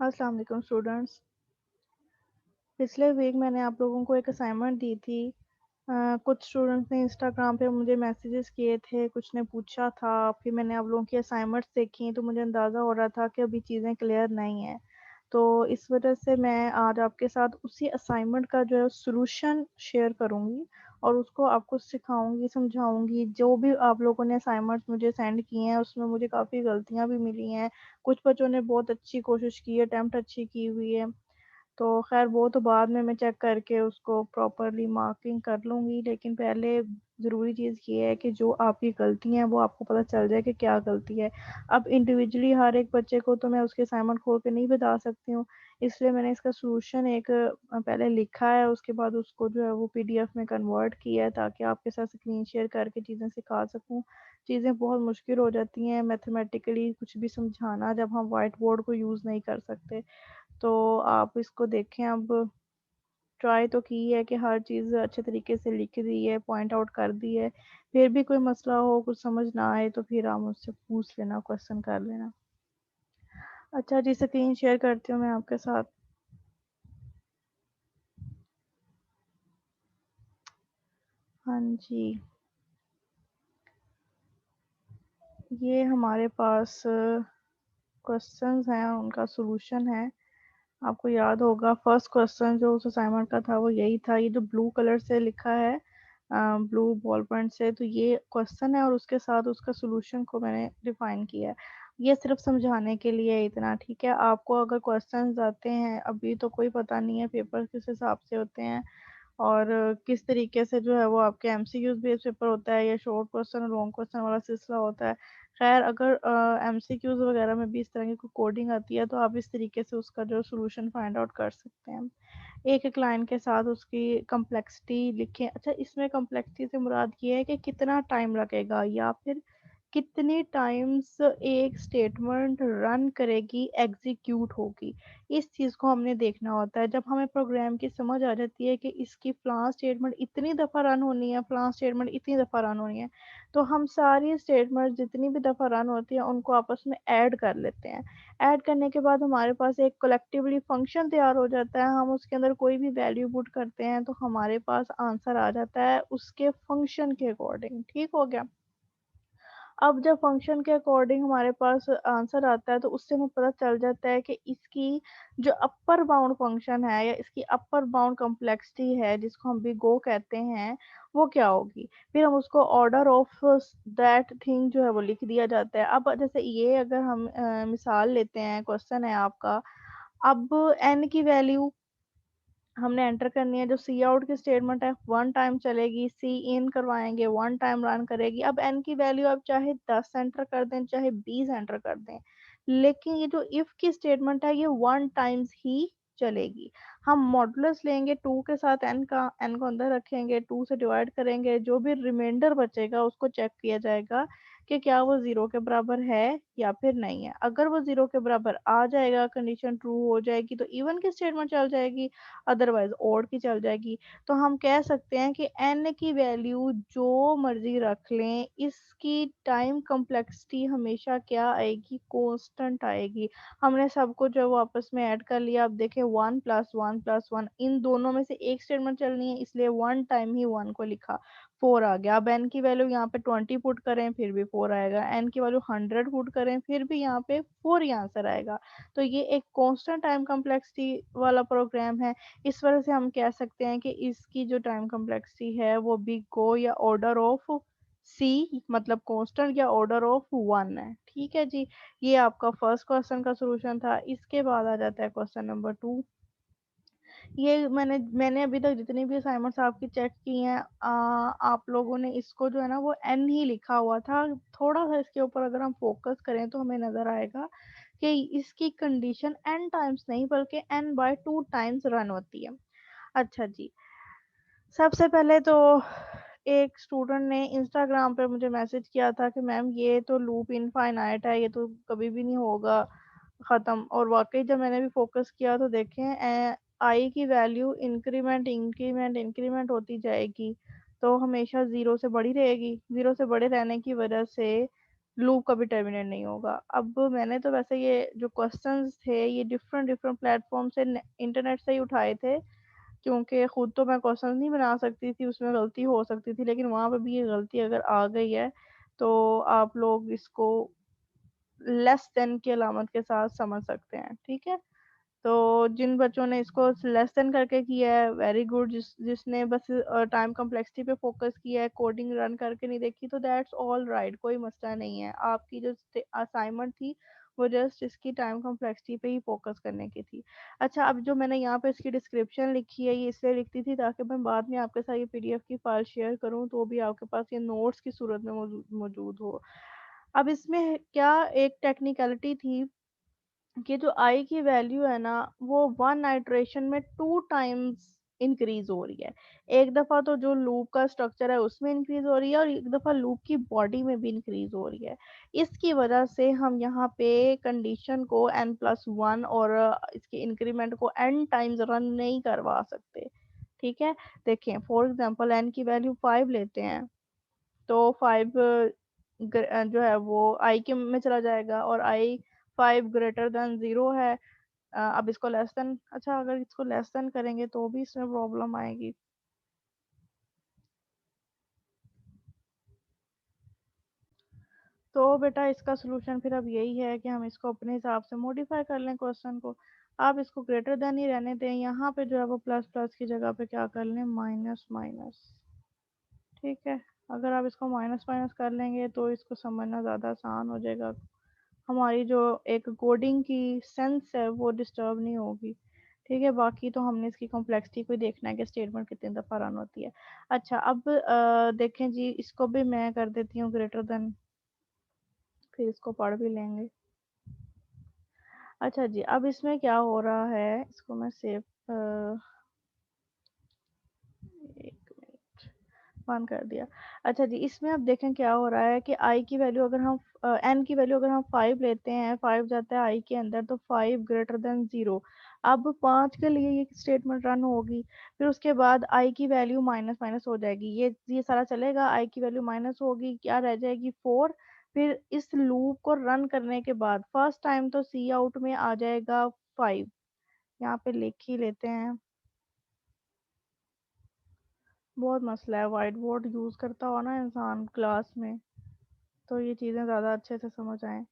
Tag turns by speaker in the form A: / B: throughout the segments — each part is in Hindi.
A: अस्सलाम वालेकुम स्टूडेंट्स। पिछले वीक मैंने आप लोगों को एक असाइनमेंट दी थी। कुछ स्टूडेंट्स ने इंस्टाग्राम पे मुझे मैसेजेस किए थे, कुछ ने पूछा था, फिर मैंने आप लोगों की असाइनमेंट्स देखी तो मुझे अंदाज़ा हो रहा था कि अभी चीज़ें क्लियर नहीं हैं। तो इस वजह से मैं आज आपके साथ उसी असाइनमेंट का जो है सॉल्यूशन शेयर करूँगी और उसको आपको सिखाऊँगी, समझाऊँगी। जो भी आप लोगों ने असाइनमेंट्स मुझे सेंड किए हैं उसमें मुझे काफ़ी गलतियाँ भी मिली हैं। कुछ बच्चों ने बहुत अच्छी कोशिश की है, अटेम्प्ट अच्छी की हुई है। तो ख़ैर वो तो बाद में मैं चेक करके उसको प्रॉपर्ली मार्किंग कर लूँगी, लेकिन पहले ज़रूरी चीज़ ये है कि जो आपकी गलती हैं वो आपको पता चल जाए कि क्या गलती है। अब इंडिविजुअली हर एक बच्चे को तो मैं उसके असाइनमेंट खोल के नहीं बता सकती हूँ, इसलिए मैंने इसका सॉल्यूशन एक पहले लिखा है, उसके बाद उसको जो है वो पीडीएफ में कन्वर्ट किया है ताकि आपके साथ स्क्रीन शेयर करके चीज़ें सिखा सकूँ। चीज़ें बहुत मुश्किल हो जाती हैं मैथमेटिकली कुछ भी समझाना जब हम व्हाइट बोर्ड को यूज़ नहीं कर सकते। तो आप इसको देखें। अब ट्राई तो की है कि हर चीज़ अच्छे तरीके से लिख दी है, पॉइंट आउट कर दी है। फिर भी कोई मसला हो, कुछ समझ ना आए तो फिर आप मुझसे पूछ लेना, क्वेश्चन कर लेना। अच्छा जी, स्क्रीन शेयर करती हूँ मैं आपके साथ। हाँ जी, ये हमारे पास क्वेश्चंस हैं, उनका सॉल्यूशन है। आपको याद होगा फर्स्ट क्वेश्चन जो उस असाइनमेंट का था वो यही था। ये जो ब्लू कलर से लिखा है ब्लू बॉल पॉइंट से, तो ये क्वेश्चन है और उसके साथ उसका सॉल्यूशन को मैंने डिफाइन किया है। ये सिर्फ समझाने के लिए है इतना, ठीक है। आपको अगर क्वेश्चंस आते हैं, अभी तो कोई पता नहीं है पेपर किस हिसाब से होते हैं और किस तरीके से जो है वो आपके एमसीक्यूज बेस्ड पेपर होता है या शॉर्ट क्वेश्चन और लॉन्ग क्वेश्चन वाला सिलसिला होता है। खैर अगर एमसीक्यूज वगैरह में भी इस तरह की कोई कोडिंग आती है तो आप इस तरीके से उसका जो सॉल्यूशन फाइंड आउट कर सकते हैं। एक एक लाइन के साथ उसकी कम्प्लेक्सिटी लिखें। अच्छा, इसमें कम्प्लेक्सिटी से मुराद ये है कि कितना टाइम लगेगा या फिर कितने टाइम्स एक स्टेटमेंट रन करेगी, एग्जीक्यूट होगी। इस चीज़ को हमने देखना होता है। जब हमें प्रोग्राम की समझ आ जाती है कि इसकी फ़लाँ स्टेटमेंट इतनी दफ़ा रन होनी है, फ़लाँ स्टेटमेंट इतनी दफ़ा रन होनी है, तो हम सारी स्टेटमेंट जितनी भी दफ़ा रन होती है उनको आपस में ऐड कर लेते हैं। ऐड करने के बाद हमारे पास एक कलेक्टिवली फंक्शन तैयार हो जाता है। हम उसके अंदर कोई भी वैल्यू पुट करते हैं तो हमारे पास आंसर आ जाता है उसके फंक्शन के अकॉर्डिंग। ठीक हो गया? अब जब फंक्शन के अकॉर्डिंग हमारे पास आंसर आता है तो उससे हमें पता चल जाता है कि इसकी जो अपर बाउंड फंक्शन है या इसकी अपर बाउंड कॉम्प्लेक्सिटी है जिसको हम बिग ओ कहते हैं, वो क्या होगी। फिर हम उसको ऑर्डर ऑफ दैट थिंग जो है वो लिख दिया जाता है। अब जैसे ये अगर हम मिसाल लेते हैं, क्वेश्चन है आपका। अब n की वैल्यू हमने एंटर करनी है। जो सी आउट की स्टेटमेंट है 1 टाइम चलेगी, सी इन करवाएँगे 1 टाइम रन करेगी। अब एन की वैल्यू आप चाहे 10 एंटर कर दें, चाहे 20 एंटर कर दें। लेकिन ये जो इफ की स्टेटमेंट है ये 1 टाइम्स ही चलेगी। हम मॉडुलस लेंगे 2 के साथ n को अंदर रखेंगे, 2 से डिवाइड करेंगे, जो भी रिमाइंडर बचेगा उसको चेक किया जाएगा कि क्या वो 0 के बराबर है या फिर नहीं है। अगर वो 0 के बराबर आ जाएगा, कंडीशन ट्रू हो जाएगी तो इवन की स्टेटमेंट चल जाएगी, अदरवाइज ओड की चल जाएगी। तो हम कह सकते हैं कि n की वैल्यू जो मर्जी रख लें, इसकी टाइम कम्प्लेक्सिटी हमेशा क्या आएगी, कांस्टेंट आएगी। हमने सबको जो है वो आपस में ऐड कर लिया। अब देखें 1 प्लस 1 प्लस 1, इन दोनों में से एक स्टेटमेंट चलनी है, इसलिए 1 टाइम ही 1 को लिखा, 4 आ गया। अब n की वैल्यू यहाँ पे 20 पुट करें फिर भी 4 आएगा, n की वैल्यू 100 पुट करें फिर भी यहाँ पे 4 ही आंसर आएगा। तो ये एक कांस्टेंट टाइम कम्प्लेक्सिटी वाला प्रोग्राम है। इस वजह से हम कह सकते हैं कि इसकी जो टाइम कम्प्लेक्सिटी है वो बिग ओ या ऑर्डर ऑफ सी, मतलब कांस्टेंट या ऑर्डर ऑफ 1 है। ठीक है जी, ये आपका फर्स्ट क्वेश्चन का सॉल्यूशन था। इसके बाद आ जाता है क्वेश्चन नंबर 2। ये मैंने अभी तक जितनी भी असाइनमेंट्स आपकी चेक की हैं, आप लोगों ने इसको जो है ना वो एन ही लिखा हुआ था। थोड़ा सा इसके ऊपर अगर हम फोकस करें तो हमें नज़र आएगा कि इसकी कंडीशन एन टाइम्स नहीं बल्कि एन बाय 2 टाइम्स रन होती है। अच्छा जी, सबसे पहले तो एक स्टूडेंट ने इंस्टाग्राम पे मुझे मैसेज किया था कि मैम ये तो लूप इनफाइनाइट है, ये तो कभी भी नहीं होगा ख़त्म। और वाकई जब मैंने भी फोकस किया तो देखें आई की वैल्यू इंक्रीमेंट इंक्रीमेंट इंक्रीमेंट होती जाएगी, तो हमेशा ज़ीरो से बड़ी रहेगी। ज़ीरो से बड़े रहने की वजह से लूप कभी टर्मिनेट नहीं होगा। अब मैंने तो वैसे ये जो क्वेश्चंस थे ये डिफरेंट डिफरेंट प्लेटफॉर्म से इंटरनेट से ही उठाए थे, क्योंकि खुद तो मैं क्वेश्चन नहीं बना सकती थी, उसमें गलती हो सकती थी, लेकिन वहाँ पे भी ये गलती अगर आ गई है तो आप लोग इसको लेस देन की अलामत के साथ समझ सकते हैं, ठीक है। तो जिन बच्चों ने इसको लेस देन करके किया है वेरी गुड, जिसने बस टाइम कम्प्लेक्सिटी पे फोकस किया है, कोडिंग रन करके नहीं देखी, तो दैट्स ऑल राइट, कोई मसला नहीं है। आपकी जो असाइनमेंट थी वो जस्ट इसकी टाइम कम्प्लेक्सिटी पे ही फोकस करने की थी। अच्छा, अब जो मैंने यहाँ पे इसकी डिस्क्रिप्शन लिखी है ये इसलिए लिखती थी ताकि मैं बाद में आपके साथ ये पीडीएफ की फाइल शेयर करूँ तो भी आपके पास ये नोट्स की सूरत में मौजूद मौजूद हो। अब इसमें क्या एक टेक्निकलिटी थी कि जो आई की वैल्यू है ना वो वन आइट्रेशन में टू टाइम्स इंक्रीज हो रही है। एक दफा तो जो लूप का स्ट्रक्चर है उसमें इंक्रीज हो रही है और एक दफा लूप की बॉडी में भी इंक्रीज हो रही है। इसकी वजह से हम यहाँ पे कंडीशन को n+1 और इसके इंक्रीमेंट को n टाइम्स रन नहीं करवा सकते, ठीक है। देखें फॉर एग्जांपल n की वैल्यू 5 लेते हैं तो 5 जो है वो आई के में चला जाएगा और आई 5 ग्रेटर देन 0 है। अब इसको लेस देन, अच्छा अगर इसको लेस देन करेंगे तो भी इसमें प्रॉब्लम आएगी। तो बेटा इसका सोल्यूशन फिर अब यही है कि हम इसको अपने हिसाब से मॉडिफाई कर लें क्वेश्चन को। आप इसको ग्रेटर देन ही रहने दें, यहाँ पे जो है वो प्लस प्लस की जगह पे क्या कर लें, माइनस माइनस, ठीक है। अगर आप इसको माइनस माइनस कर लेंगे तो इसको समझना ज़्यादा आसान हो जाएगा, हमारी जो एक कोडिंग की सेंस है वो डिस्टर्ब नहीं होगी, ठीक है। बाकी तो हमने इसकी कॉम्प्लेक्सिटी को ही देखना है कि स्टेटमेंट कितनी दफ़ा रन होती है। अच्छा अब देखें जी, इसको भी मैं कर देती हूँ ग्रेटर देन, फिर इसको पढ़ भी लेंगे। अच्छा जी, अब इसमें क्या हो रहा है, इसको मैं सेव एक मिनट बंद कर दिया। अच्छा जी, इसमें अब देखें क्या हो रहा है कि आई की वैल्यू अगर हम एन की वैल्यू अगर हम 5 लेते हैं, 5 जाता है आई के अंदर तो 5 ग्रेटर देन 0। अब 5 के लिए ये स्टेटमेंट रन होगी, फिर उसके बाद आई की वैल्यू माइनस माइनस हो जाएगी, ये सारा चलेगा, आई की वैल्यू माइनस होगी, क्या रह जाएगी 4। फिर इस लूप को रन करने के बाद फर्स्ट टाइम तो सी आउट में आ जाएगा 5, यहाँ पे लिख ही लेते हैं। बहुत मसला है, वाइट बोर्ड यूज़ करता हो ना इंसान क्लास में तो ये चीज़ें ज़्यादा अच्छे से समझ आएँ।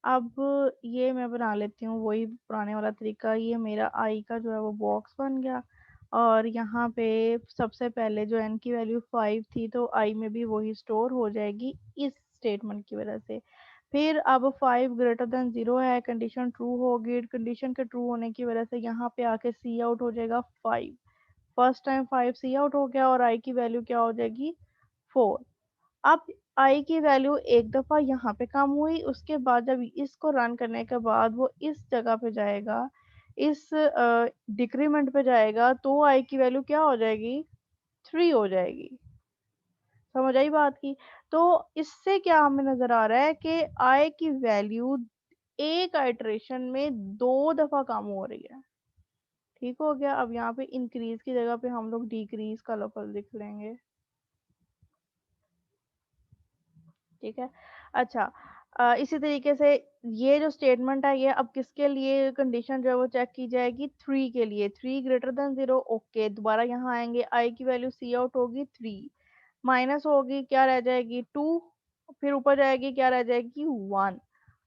A: अब ये मैं बना लेती हूँ वही पुराने वाला तरीका, ये मेरा आई का जो है वो बॉक्स बन गया और यहाँ पे सबसे पहले जो एन की वैल्यू 5 थी तो आई में भी वही स्टोर हो जाएगी इस स्टेटमेंट की वजह से। फिर अब 5 ग्रेटर देन 0 है, कंडीशन ट्रू होगी, कंडीशन के ट्रू होने की वजह से यहाँ पे आके सी आउट हो जाएगा 5। फर्स्ट टाइम 5 सी आउट हो गया और आई की वैल्यू क्या हो जाएगी 4। अब आई की वैल्यू एक दफ़ा यहाँ पे कम हुई, उसके बाद जब इसको रन करने के बाद वो इस जगह पे जाएगा, इस डिक्रीमेंट पे जाएगा तो आई की वैल्यू क्या हो जाएगी 3 हो जाएगी। समझ आई बात की। तो इससे क्या हमें नज़र आ रहा है कि आई की वैल्यू एक आइट्रेशन में 2 दफ़ा कम हो रही है, ठीक हो गया। अब यहाँ पे इंक्रीज की जगह पे हम लोग डिक्रीज का लफज लिख लेंगे, ठीक है। अच्छा इसी तरीके से ये जो स्टेटमेंट है ये अब किसके लिए कंडीशन जो है वो चेक की जाएगी 3 के लिए, 3 ग्रेटर देन 0, ओके। दोबारा यहाँ आएंगे, आई की वैल्यू सी आउट होगी 3, माइनस होगी क्या रह जाएगी 2, फिर ऊपर जाएगी क्या रह जाएगी 1,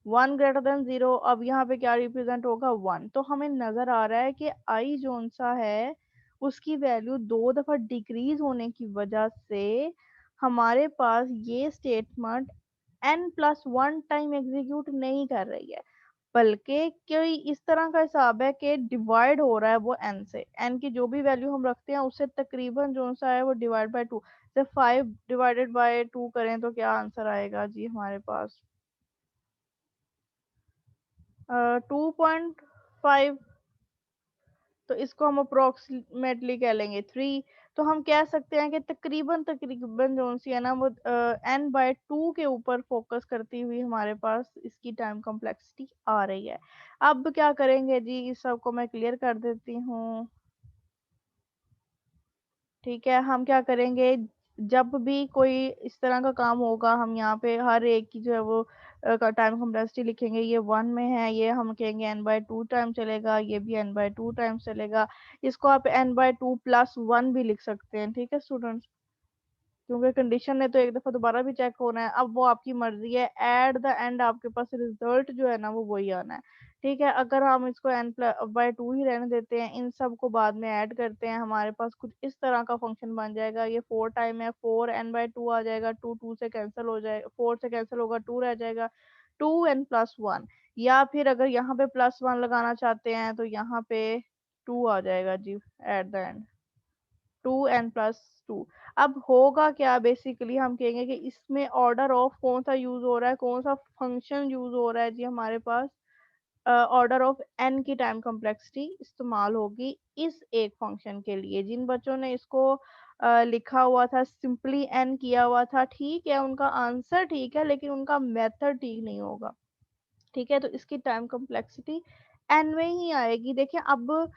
A: 1 ग्रेटर देन 0। अब यहाँ पे क्या रिप्रेजेंट होगा 1। तो हमें नजर आ रहा है कि आई जोन सा है उसकी वैल्यू 2 दफा डिक्रीज होने की वजह से हमारे पास ये स्टेटमेंट n+1 टाइम एग्जीक्यूट नहीं कर रही है, बल्कि कोई इस तरह का हिसाब है कि डिवाइड हो रहा है वो n से, n की जो भी वैल्यू हम रखते हैं उससे तकरीबन जो सा है वो डिवाइड बाय 2। जब 5 डिवाइडेड बाय 2 करें तो क्या आंसर आएगा जी हमारे पास 2.5। तो इसको हम अप्रोक्सीमेटली कह लेंगे 3। तो हम कह सकते हैं कि तकरीबन तकरीबन जो सी है ना वो n/2 के ऊपर फोकस करती हुई हमारे पास इसकी टाइम कॉम्प्लेक्सिटी आ रही है। अब क्या करेंगे जी, इस सब को मैं क्लियर कर देती हूँ, ठीक है। हम क्या करेंगे, जब भी कोई इस तरह का काम होगा हम यहाँ पे हर एक की जो है वो टाइम कॉम्प्लेक्सिटी लिखेंगे, ये 1 में है, ये हम कहेंगे n/2 टाइम चलेगा, ये भी n/2 टाइम्स चलेगा। इसको आप n/2 प्लस 1 भी लिख सकते हैं, ठीक है स्टूडेंट्स? क्योंकि कंडीशन ने तो एक दफ़ा दोबारा भी चेक होना है, अब वो आपकी मर्ज़ी है, एट द एंड आपके पास रिज़ल्ट जो है ना वो वही आना है, ठीक है? अगर हम इसको n/2 ही रहने देते हैं, इन सब को बाद में ऐड करते हैं, हमारे पास कुछ इस तरह का फंक्शन बन जाएगा, ये 4 टाइम है, 4 n/2 आ जाएगा, 2 2 से कैंसल हो जाएगा, 4 से कैंसल होगा, 2 रह जाएगा, 2n प्लस 1। या फिर अगर यहाँ पे प्लस 1 लगाना चाहते हैं, तो यहाँ पे 2 आ जाएगा जी एट द एंड। 2n+2। अब होगा क्या, बेसिकली हम कहेंगे कि इसमें ऑर्डर ऑफ कौन सा यूज हो रहा है, कौन सा फंक्शन यूज हो रहा है जी, हमारे पास ऑर्डर ऑफ n की टाइम कॉम्प्लेक्सिटी इस्तेमाल होगी इस एक फंक्शन के लिए। जिन बच्चों ने इसको लिखा हुआ था, सिंपली n किया हुआ था, ठीक है, उनका आंसर ठीक है, लेकिन उनका मेथड ठीक नहीं होगा, ठीक है? तो इसकी टाइम कॉम्प्लेक्सिटी n में ही आएगी। देखिए अब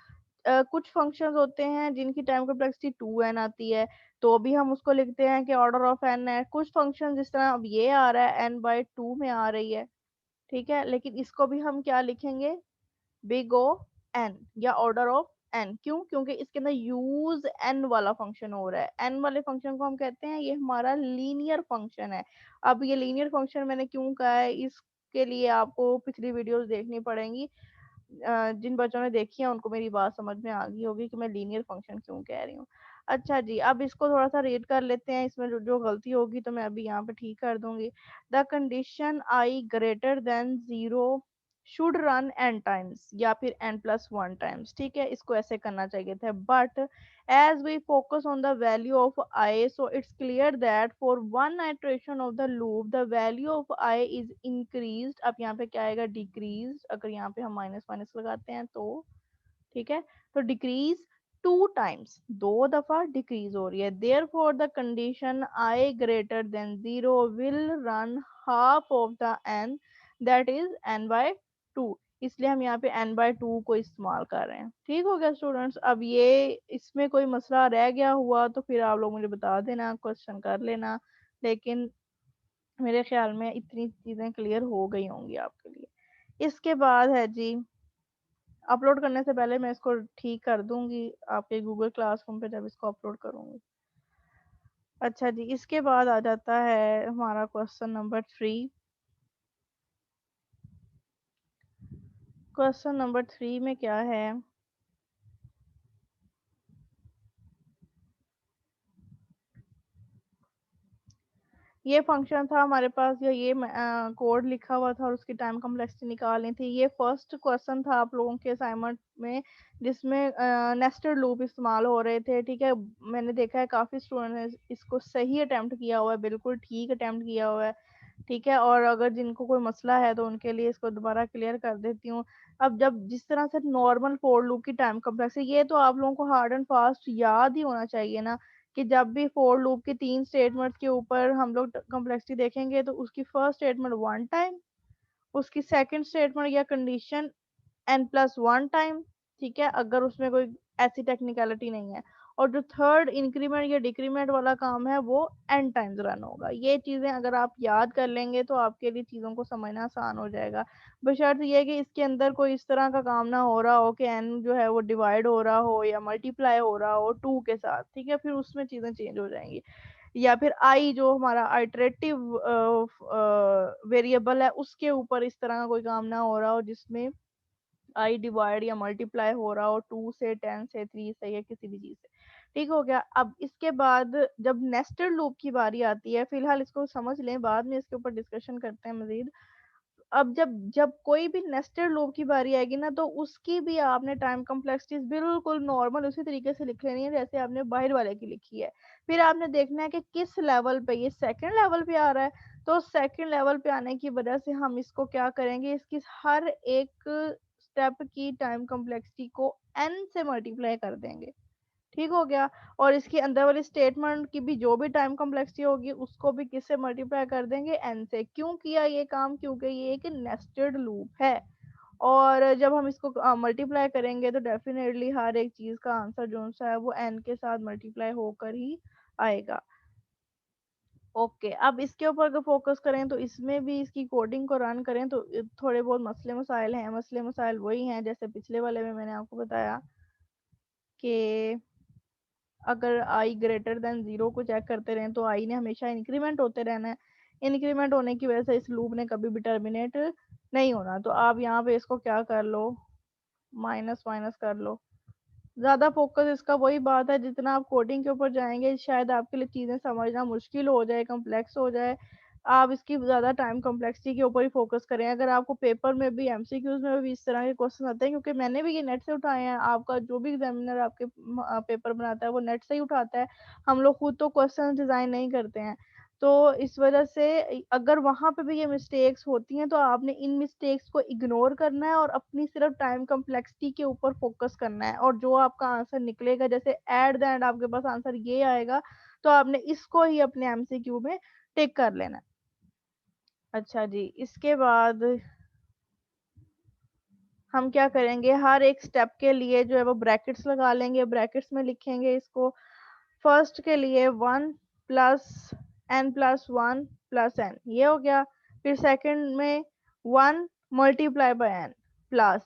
A: कुछ फंक्शंस होते हैं जिनकी टाइम कॉम्प्लेक्सिटी 2n आती है, तो भी हम उसको लिखते हैं कि ऑर्डर ऑफ n है। कुछ फंक्शन जिस तरह अब ये आ रहा है n/2 में आ रही है, ठीक है? लेकिन इसको भी हम क्या लिखेंगे, बिग ओ n या ऑर्डर ऑफ n। क्यों? क्योंकि इसके अंदर यूज n वाला फंक्शन हो रहा है। n वाले फंक्शन को हम कहते हैं ये हमारा लीनियर फंक्शन है। अब ये लीनियर फंक्शन मैंने क्यों कहा है, इसके लिए आपको पिछली वीडियोस देखनी पड़ेंगी। जिन बच्चों ने देखी है उनको मेरी बात समझ में आ गई होगी कि मैं लीनियर फंक्शन क्यों कह रही हूँ। अच्छा जी, अब इसको थोड़ा सा रीड कर लेते हैं, इसमें जो जो गलती होगी तो मैं अभी यहाँ पे ठीक कर दूंगी। The condition I greater than 0 should run n times या फिर n+1 टाइम्स, ठीक है? इसको ऐसे करना चाहिए था, but as we focus on the value of I, so it's clear that for one iteration of the loop the value of I is increased। अब यहाँ पे क्या आएगा, decreased। अगर यहाँ पे हम माइनस माइनस लगाते हैं तो, ठीक है, तो डिक्रीज 2 टाइम्स, 2 दफा डिक्रीज हो रही है। Therefore the condition I greater than 0 will run half of the n, that is n/2। इसलिए हम यहाँ पे n/2 को इस्तेमाल कर रहे हैं। ठीक हो गया स्टूडेंट्स? अब ये इसमें कोई मसला रह गया हुआ तो फिर आप लोग मुझे बता देना, क्वेश्चन कर लेना, लेकिन मेरे ख्याल में इतनी चीजें क्लियर हो गई होंगी आपके लिए। इसके बाद है जी, अपलोड करने से पहले मैं इसको ठीक कर दूंगी आपके गूगल क्लासरूम पे जब इसको अपलोड करूंगी। अच्छा जी, इसके बाद आ जाता है हमारा क्वेश्चन नंबर 3। क्वेश्चन नंबर 3 में क्या है, ये फंक्शन था हमारे पास, या ये कोड लिखा हुआ था और उसकी टाइम कॉम्प्लेक्सिटी निकालनी थी। ये फर्स्ट क्वेश्चन था आप लोगों के असाइनमेंट में जिसमें नेस्टेड लूप इस्तेमाल हो रहे थे, ठीक है? मैंने देखा है काफ़ी स्टूडेंट ने इसको सही अटेम्प्ट किया हुआ है, बिल्कुल ठीक अटेम्प्ट किया हुआ है, ठीक है? और अगर जिनको कोई मसला है तो उनके लिए इसको दोबारा क्लियर कर देती हूँ। अब जब जिस तरह से नॉर्मल फोर लूप की टाइम कॉम्प्लेक्सिटी, ये तो आप लोगों को हार्ड एंड फास्ट याद ही होना चाहिए ना, कि जब भी फोर लूप के 3 स्टेटमेंट्स के ऊपर हम लोग कॉम्प्लेक्सिटी देखेंगे तो उसकी फर्स्ट स्टेटमेंट 1 टाइम, उसकी सेकंड स्टेटमेंट या कंडीशन n+1 टाइम, ठीक है, अगर उसमें कोई ऐसी टेक्निकलिटी नहीं है, और जो थर्ड इंक्रीमेंट या डिक्रीमेंट वाला काम है वो n टाइम्स रन होगा। ये चीज़ें अगर आप याद कर लेंगे तो आपके लिए चीज़ों को समझना आसान हो जाएगा, बशर्ते ये कि इसके अंदर कोई इस तरह का काम ना हो रहा हो कि n जो है वो डिवाइड हो रहा हो या मल्टीप्लाई हो रहा हो 2 के साथ, ठीक है? फिर उसमें चीज़ें चेंज हो जाएंगी। या फिर आई जो हमारा आइटरेटिव वेरिएबल है उसके ऊपर इस तरह का कोई काम ना हो रहा हो जिसमें आई डिवाइड या मल्टीप्लाई हो रहा हो 2 से, 10 से, 3 से या किसी भी चीज से। ठीक हो गया? अब इसके बाद जब नेस्टेड लूप की बारी आती है, फिलहाल इसको समझ लें, बाद में इसके ऊपर डिस्कशन करते हैं मजीद। अब जब जब कोई भी नेस्टेड लूप की बारी आएगी ना, तो उसकी भी आपने टाइम कॉम्प्लेक्सिटीज बिल्कुल नॉर्मल उसी तरीके से लिख लेनी है जैसे आपने बाहर वाले की लिखी है। फिर आपने देखना है कि किस लेवल पे, ये सेकंड लेवल पे आ रहा है, तो सेकंड लेवल पे आने की वजह से हम इसको क्या करेंगे, इसकी हर एक स्टेप की टाइम कॉम्प्लेक्सिटी को n से मल्टीप्लाई कर देंगे। ठीक हो गया? और इसके अंदर वाली स्टेटमेंट की भी जो भी टाइम कॉम्प्लेक्सिटी होगी उसको भी किससे मल्टीप्लाई कर देंगे, n से। क्यों किया ये काम? क्योंकि ये एक नेस्टेड लूप है, और जब हम इसको मल्टीप्लाई करेंगे तो डेफिनेटली हर एक चीज का आंसर जो सा है वो n के साथ मल्टीप्लाई होकर ही आएगा। ओके, अब इसके ऊपर अगर फोकस करें तो इसमें भी इसकी कोडिंग को रन करें तो थोड़े बहुत मसले मसाइल हैं। मसले मसाइल वही हैं जैसे पिछले वाले में मैंने आपको बताया कि अगर आई ग्रेटर देन जीरो को चेक करते रहें तो आई ने हमेशा इंक्रीमेंट होते रहना है। इंक्रीमेंट होने की वजह से इस लूप ने कभी भी टर्मिनेट नहीं होना। तो आप यहाँ पे इसको क्या कर लो, माइनस माइनस कर लो। ज़्यादा फोकस इसका वही बात है, जितना आप कोडिंग के ऊपर जाएंगे शायद आपके लिए चीज़ें समझना मुश्किल हो जाए, कम्प्लेक्स हो जाए। आप इसकी ज़्यादा टाइम कम्प्लेक्सिटी के ऊपर ही फोकस करें। अगर आपको पेपर में भी एमसीक्यूज में भी इस तरह के क्वेश्चन आते हैं, क्योंकि मैंने भी ये नेट से उठाए हैं, आपका जो भी एग्जामिनर आपके पेपर बनाता है वो नेट से ही उठाता है। हम लोग खुद तो क्वेश्चन डिज़ाइन नहीं करते हैं। तो इस वजह से अगर वहां पे भी ये मिस्टेक्स होती हैं तो आपने इन मिस्टेक्स को इग्नोर करना है और अपनी सिर्फ टाइम कम्प्लेक्सिटी के ऊपर फोकस करना है। और जो आपका आंसर निकलेगा, जैसे एट द एंड आपके पास आंसर ये आएगा, तो आपने इसको ही अपने एमसीक्यू में टिक कर लेना है। अच्छा जी, इसके बाद हम क्या करेंगे, हर एक स्टेप के लिए जो है वो ब्रैकेट्स लगा लेंगे। ब्रैकेट्स में लिखेंगे इसको, फर्स्ट के लिए 1 + n+1 + n, ये हो गया। फिर सेकंड में 1 × n प्लस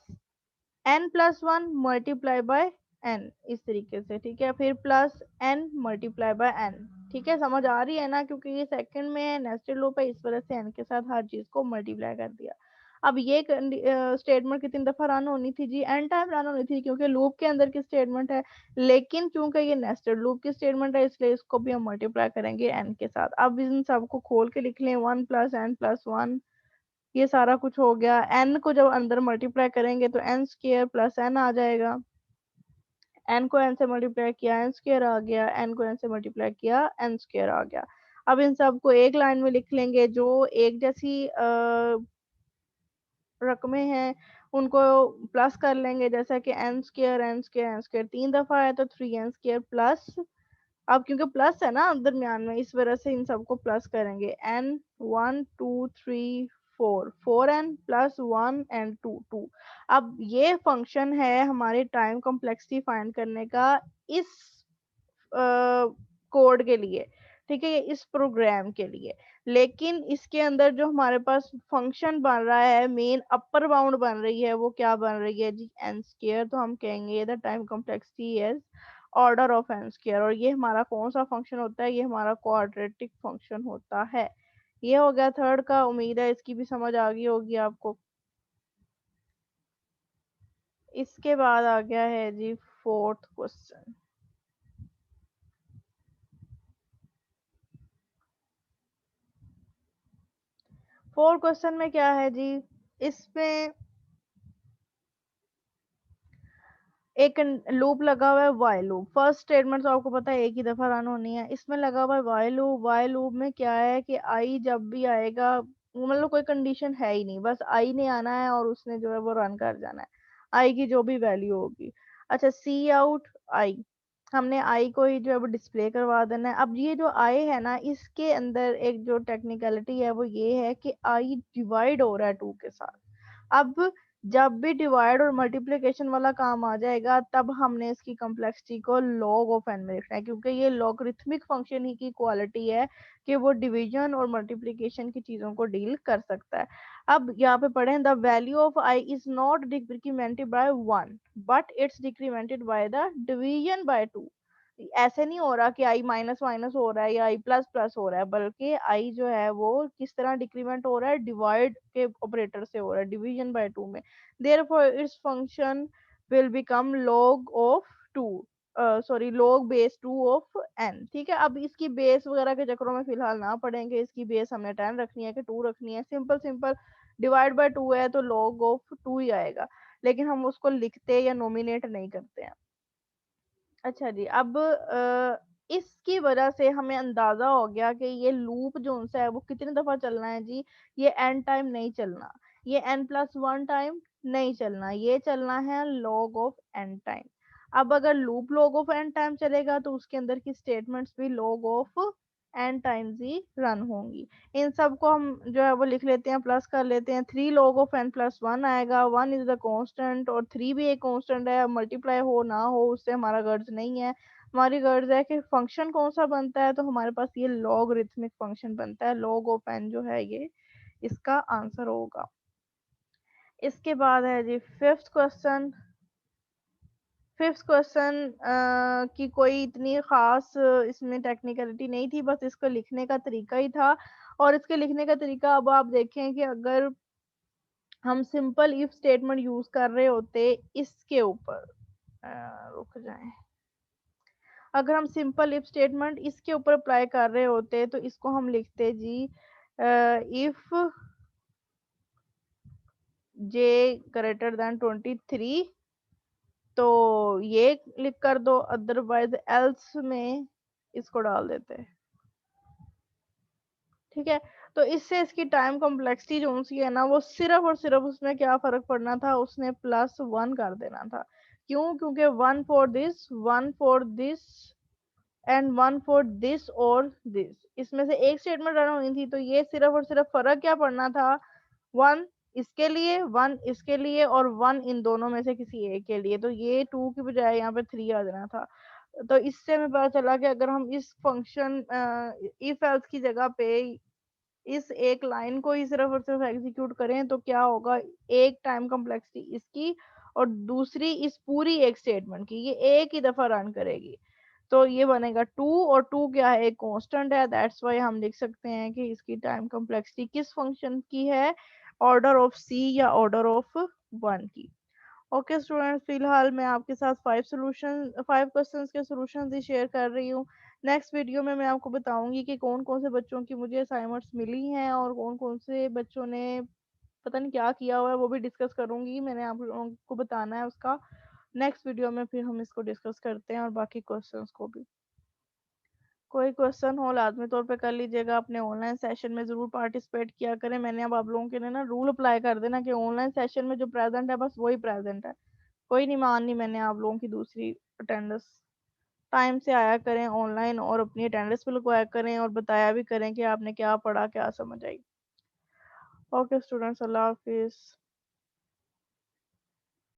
A: n+1 × n, इस तरीके से, ठीक है। फिर प्लस n × n, ठीक है। समझ आ रही है ना, क्योंकि ये सेकंड में नेस्टेड लूप है, इस वजह से n के साथ हर चीज को मल्टीप्लाई कर दिया। अब ये स्टेटमेंट कितनी दफा रन होनी थी जी, n टाइम रन होनी थी, क्योंकि लूप के अंदर की स्टेटमेंट है। लेकिन क्योंकि ये नेस्टेड लूप की स्टेटमेंट है, इसलिए इसको भी हम मल्टीप्लाई करेंगे n के साथ। अब इन सबको खोल के लिख लें, 1 + n+1, ये सारा कुछ हो गया। n को जब अंदर मल्टीप्लाई करेंगे तो n² + n आ जाएगा। n को n से मल्टीप्लाई किया n² आ गया, n को n से मल्टीप्लाई किया n² आ गया। अब इन सबको एक लाइन में लिख लेंगे। जो एक जैसी रकमें हैं उनको प्लस कर लेंगे, जैसा कि n² 3 दफा है तो 3n² प्लस, अब क्योंकि प्लस है ना दरमियान में, इस वजह से इन सबको प्लस करेंगे। n 1 2 3 4 4n+1 and 2 2। अब ये फंक्शन है हमारे टाइम कॉम्प्लेक्सिटी फाइंड करने का इस कोड के लिए, ठीक है, ये इस प्रोग्राम के लिए। लेकिन इसके अंदर जो हमारे पास फंक्शन बन रहा है, मेन अपर बाउंड बन रही है, वो क्या बन रही है जी, n²। तो हम कहेंगे the time complexity is order of n²। और ये हमारा कौन सा फंक्शन होता है, ये हमारा क्वाड्रेटिक फंक्शन होता है। ये हो गया थर्ड का, उम्मीद है इसकी भी समझ आ गई होगी आपको। इसके बाद आ गया है जी फोर्थ क्वेश्चन। फोर्थ क्वेश्चन में क्या है जी, इसमें एक लूप लगा हुआ है, वाइल लूप। फर्स्ट स्टेटमेंट तो आपको पता है एक ही दफा रन होनी है। इसमें लगा हुआ है वाइल लूप। वाइल लूप में क्या है कि आई जब भी आएगा, मतलब कोई कंडीशन है ही नहीं, बस आई ने आना है और उसने जो है वो रन कर जाना है, आई की जो भी वैल्यू होगी। अच्छा, सी आउट आई, हमने आई को ही जो है वो डिस्प्ले करवा देना है। अब ये जो आई है ना, इसके अंदर एक जो टेक्निकलिटी है वो ये है कि आई डिवाइड हो रहा है 2 के साथ। अब जब भी डिवाइड और मल्टीप्लिकेशन वाला काम आ जाएगा, तब हमने इसकी कॉम्प्लेक्सिटी को log ऑफ n में लिखना है, क्योंकि ये लॉगरिथमिक फंक्शन ही की क्वालिटी है कि वो डिवीजन और मल्टीप्लिकेशन की चीजों को डील कर सकता है। अब यहाँ पे पढ़ें, the value of i is not decremented by 1 but it's decremented by the division by 2। ऐसे नहीं हो रहा कि आई माइनस माइनस हो रहा है या आई प्लस प्लस हो रहा है, बल्कि आई जो है वो किस तरह डिक्रीमेंट हो रहा है, डिवाइड के ऑपरेटर से हो रहा है, डिवीजन बाय 2 में। Therefore its function will become log of 2, sorry log base 2 of n, ठीक है। अब इसकी बेस वगैरह के चक्करों में फिलहाल ना पड़ेंगे, इसकी बेस हमने 10 रखनी है कि 2 रखनी है। सिंपल सिंपल डिवाइड बाय 2 है तो log ऑफ 2 ही आएगा, लेकिन हम उसको लिखते या नोमिनेट नहीं करते हैं। अच्छा जी, अब इसकी वजह से हमें अंदाजा हो गया कि ये लूप जो सा है वो कितनी दफा चलना है जी, ये n टाइम नहीं चलना, ये n+1 टाइम नहीं चलना, ये चलना है log ऑफ n टाइम। अब अगर loop log of n time चलेगा तो उसके अंदर की स्टेटमेंट्स भी log of n times he run होंगी। इन सब को हम जो है वो लिख लेते हैं, प्लस कर लेते हैं। 3 log ऑफ n+1 आएगा, 1 इज द कांस्टेंट और 3 भी एक कांस्टेंट है, मल्टीप्लाई हो ना हो उससे हमारा गर्ज नहीं है। हमारी गर्ज है कि फंक्शन कौन सा बनता है, तो हमारे पास ये लॉगरिथमिक फंक्शन बनता है, लॉग ऑफ एन जो है ये इसका आंसर होगा। इसके बाद है जी फिफ्थ क्वेश्चन। फिफ्थ क्वेश्चन की कोई इतनी खास इसमें टेक्निकलिटी नहीं थी, बस इसको लिखने का तरीका ही था। और इसके लिखने का तरीका अब आप देखें कि अगर हम सिंपल इफ स्टेटमेंट यूज कर रहे होते इसके ऊपर, रुक जाएं, अगर हम सिंपल इफ स्टेटमेंट इसके ऊपर अप्लाई कर रहे होते तो इसको हम लिखते जी इफ जे ग्रेटर देन 23, तो ये लिख कर दो, अदरवाइज एल्स में इसको डाल देते हैं। ठीक है, तो इससे इसकी टाइम कॉम्प्लेक्सिटी जो सी है ना, वो सिर्फ और सिर्फ उसमें क्या फर्क पड़ना था, उसने +1 कर देना था। क्यों? क्योंकि 1 for this, 1 for this and 1 for this और दिस, इसमें से एक स्टेटमेंट रन हुई थी, तो ये सिर्फ और सिर्फ फर्क क्या पड़ना था, 1 इसके लिए, 1 इसके लिए और 1 इन दोनों में से किसी एक के लिए, तो ये 2 की बजाय यहाँ पे 3 आ जाना था। तो इससे हमें पता चला कि अगर हम इस फंक्शन इफ एल्स की जगह पे इस एक लाइन को ही सिर्फ और सिर्फ एग्जीक्यूट करें तो क्या होगा, एक टाइम कॉम्प्लेक्सिटी इसकी और दूसरी इस पूरी एक स्टेटमेंट की, ये एक ही दफा रन करेगी, तो ये बनेगा 2, और 2 क्या है, एक कांस्टेंट है, दैट्स वाई हम लिख सकते हैं कि इसकी टाइम कॉम्प्लेक्सिटी किस फंक्शन की है, ऑर्डर ऑफ सी या ऑर्डर ऑफ 1 की। ओके स्टूडेंट्स, फिलहाल मैं आपके साथ 5 क्वेश्चंस के सॉल्यूशंस ही शेयर कर रही हूँ। नेक्स्ट वीडियो में मैं आपको बताऊंगी कि कौन कौन से बच्चों की मुझे असाइनमेंट्स मिली हैं और कौन कौन से बच्चों ने पता नहीं क्या किया हुआ है, वो भी डिस्कस करूंगी, मैंने आप लोगों को बताना है उसका। नेक्स्ट वीडियो में फिर हम इसको डिस्कस करते हैं और बाकी क्वेश्चंस को भी। कोई क्वेश्चन हो लाजमी तौर पे कर लीजिएगा, अपने ऑनलाइन सेशन में ज़रूर पार्टिसिपेट किया करें। मैंने अब आप लोगों के लिए ना रूल अप्लाई कर देना कि ऑनलाइन सेशन में जो प्रेजेंट है बस वही प्रेजेंट है, कोई नहीं माननी मैंने आप लोगों की दूसरी अटेंडेंस। टाइम से आया करें ऑनलाइन और अपनी अटेंडेंस भी लगवाया करें और बताया भी करें कि आपने क्या पढ़ा, क्या समझ आई। ओके स्टूडेंट्स, अल्लाह हाफिज़।